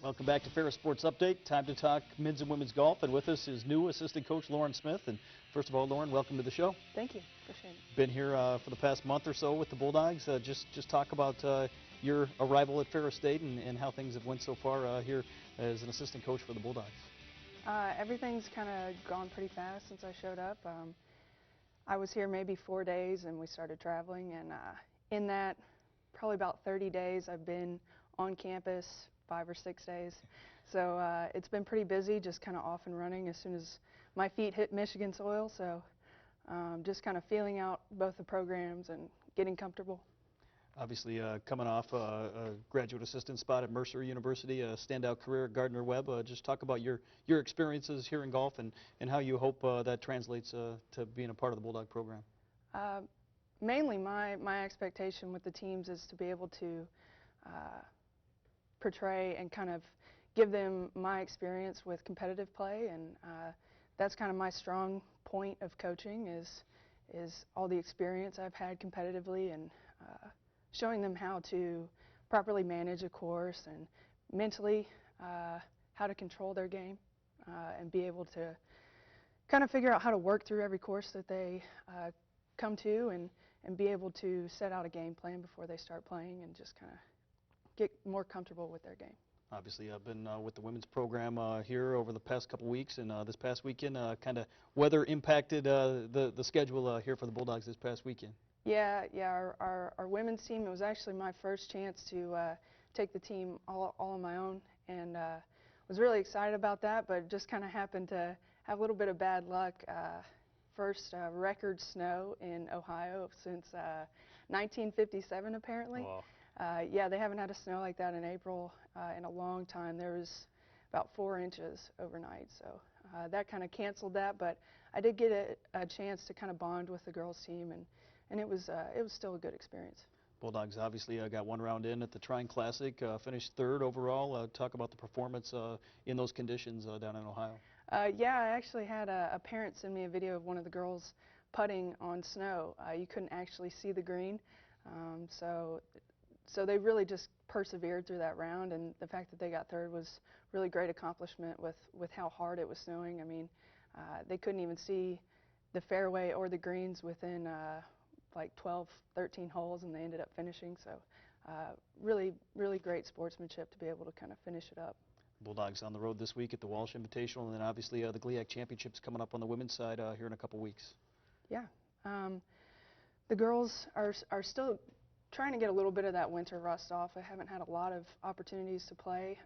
Welcome back to Ferris Sports Update. Time to talk men's and women's golf, and with us is new assistant coach Lauren Smith. And first of all, Lauren, welcome to the show. Thank you. Appreciate it. Been here for the past month or so with the Bulldogs. Just talk about your arrival at Ferris State and how things have went so far here as an assistant coach for the Bulldogs. Everything's kind of gone pretty fast since I showed up. I was here maybe 4 days, and we started traveling. And in that, probably about 30 days, I've been on campus 5 or 6 days. So it's been pretty busy, just kind of off and running as soon as my feet hit Michigan soil. So just kind of feeling out both the programs and getting comfortable. Obviously, coming off a graduate assistant spot at Mercer University, a standout career at Gardner-Webb. Just talk about your experiences here in golf and how you hope that translates to being a part of the Bulldog program. Mainly my expectation with the teams is to be able to portray and kind of give them my experience with competitive play, and that's kind of my strong point of coaching is all the experience I've had competitively and showing them how to properly manage a course and mentally how to control their game and be able to kind of figure out how to work through every course that they come to and be able to set out a game plan before they start playing and just kind of get more comfortable with their game. Obviously, I've been with the women's program here over the past couple weeks, and this past weekend, kind of weather impacted the schedule here for the Bulldogs this past weekend. Yeah. Our women's team, it was actually my first chance to take the team all on my own, and was really excited about that, but just kind of happened to have a little bit of bad luck. First record snow in Ohio since 1957, apparently. Wow. Yeah, they haven't had a snow like that in April in a long time. There was about 4 inches overnight, so that kind of canceled that. But I did get a chance to kind of bond with the girls' team, and it was still a good experience. Bulldogs obviously got one round in at the Trine Classic, finished third overall. Talk about the performance in those conditions down in Ohio. Yeah, I actually had a parent send me a video of one of the girls putting on snow. You couldn't actually see the green, so they really just persevered through that round, and the fact that they got third was really great accomplishment with how hard it was snowing. I mean, they couldn't even see the fairway or the greens within like 12, 13 holes, and they ended up finishing. So really great sportsmanship to be able to kind of finish it up. Bulldogs on the road this week at the Walsh Invitational, and then obviously the GLIAC Championships coming up on the women's side here in a couple weeks. Yeah. The girls are still trying to get a little bit of that winter rust off. I haven't had a lot of opportunities to play,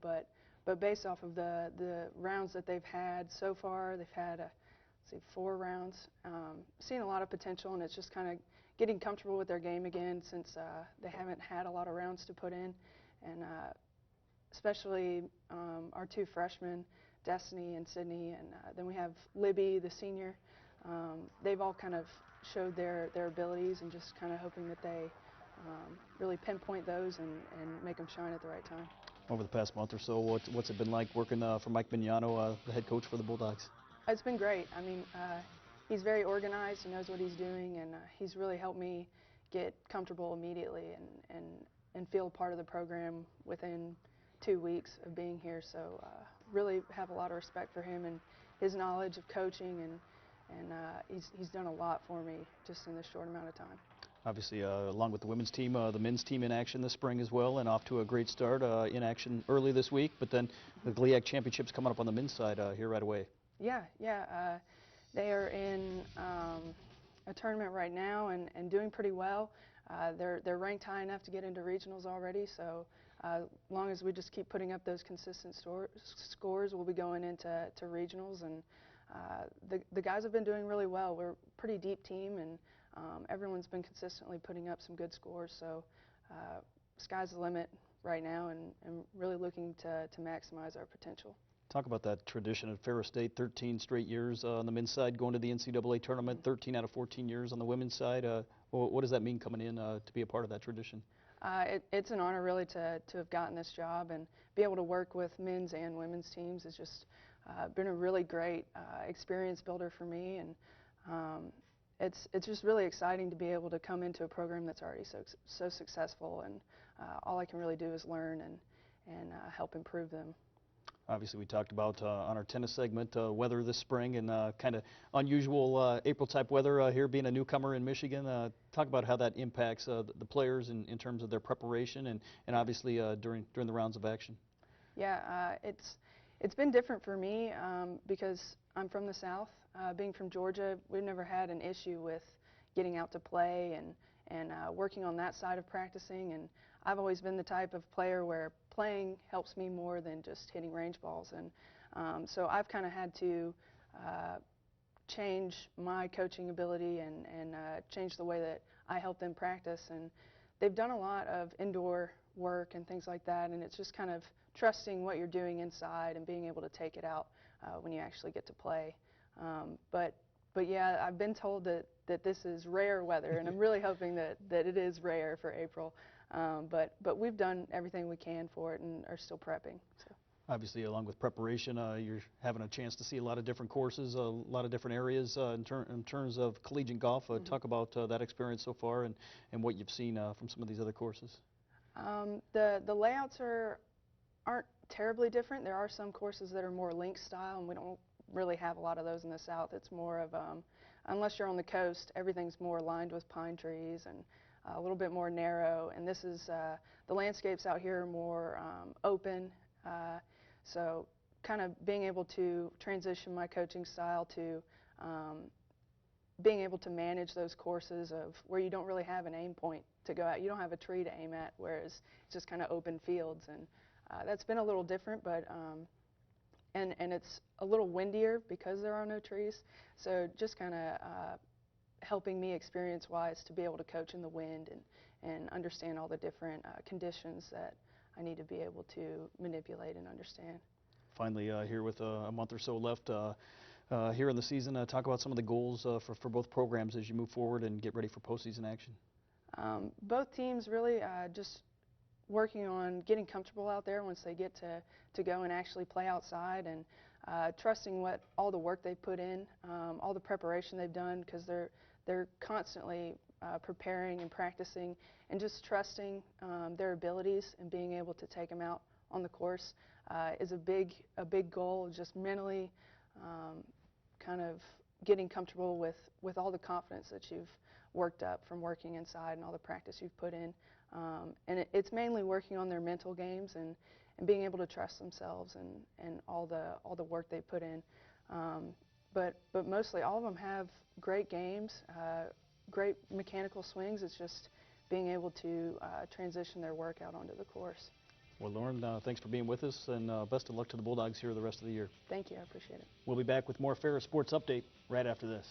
but based off of the rounds that they've had so far, they've had, let's see, 4 rounds. Seen a lot of potential, and it's just kind of getting comfortable with their game again since they haven't had a lot of rounds to put in, and especially our 2 freshmen, Destiny and Sydney, and then we have Libby, the senior. They've all kind of showed their abilities, and just kind of hoping that they really pinpoint those and make them shine at the right time. Over the past month or so, what's it been like working for Mike Mignano, the head coach for the Bulldogs? It's been great. I mean, he's very organized. He knows what he's doing, and he's really helped me get comfortable immediately and feel part of the program within 2 weeks of being here. So really have a lot of respect for him and his knowledge of coaching, and he's done a lot for me just in this short amount of time. Obviously, along with the women's team, the men's team in action this spring as well, and off to a great start in action early this week. But then the GLIAC Championships coming up on the men's side here right away. Yeah. They are in a tournament right now and doing pretty well. They're ranked high enough to get into regionals already, so as long as we just keep putting up those consistent scores, we'll be going into regionals. And the guys have been doing really well. We're a pretty deep team, and everyone's been consistently putting up some good scores, so sky's the limit right now, and really looking to maximize our potential. Talk about that tradition at Ferris State, 13 straight years on the men's side going to the NCAA tournament, 13 out of 14 years on the women's side. What does that mean coming in to be a part of that tradition? It's an honor really to have gotten this job, and be able to work with men's and women's teams has just been a really great experience builder for me, and it's just really exciting to be able to come into a program that's already so successful, and all I can really do is learn help improve them. Obviously, we talked about on our tennis segment weather this spring and kind of unusual April-type weather here, being a newcomer in Michigan. Talk about how that impacts the players in terms of their preparation and obviously during the rounds of action. Yeah, it's been different for me because I'm from the South. Being from Georgia, we've never had an issue with getting out to play and working on that side of practicing. And I've always been the type of player where playing helps me more than just hitting range balls. And so I've kind of had to change my coaching ability and change the way that I help them practice. And they've done a lot of indoor work and things like that, and it's just kind of trusting what you're doing inside and being able to take it out when you actually get to play. But yeah, I've been told that this is rare weather, and I'm really hoping that it is rare for April. But we've done everything we can for it and are still prepping. So. Obviously, along with preparation, you're having a chance to see a lot of different courses, a lot of different areas in terms of collegiate golf. Talk about that experience so far and what you've seen from some of these other courses. The layouts aren't terribly different. There are some courses that are more link style, and we don't really have a lot of those in the South. It's more of, unless you're on the coast, everything's more lined with pine trees and a little bit more narrow. And this is, the landscapes out here are more open. So kind of being able to transition my coaching style to being able to manage those courses of where you don't really have an aim point to go at. You don't have a tree to aim at, whereas it's just kind of open fields. And that's been a little different, but and it's a little windier because there are no trees. So just kind of helping me experience-wise to be able to coach in the wind and understand all the different conditions that I need to be able to manipulate and understand. Finally, here with a month or so left here in the season, talk about some of the goals for both programs as you move forward and get ready for postseason action. Both teams really just working on getting comfortable out there once they get to go and actually play outside, and trusting all the work they've put in, all the preparation they've done, because they're constantly preparing and practicing, and just trusting their abilities and being able to take them out on the course is a big goal. Just mentally kind of getting comfortable with all the confidence that you've worked up from working inside and all the practice you've put in. And it's mainly working on their mental games and being able to trust themselves and all the work they put in. But mostly all of them have great games, great mechanical swings. It's just being able to transition their work out onto the course. Well, Lauren, thanks for being with us, and best of luck to the Bulldogs here the rest of the year. Thank you. I appreciate it. We'll be back with more Ferris Sports Update right after this.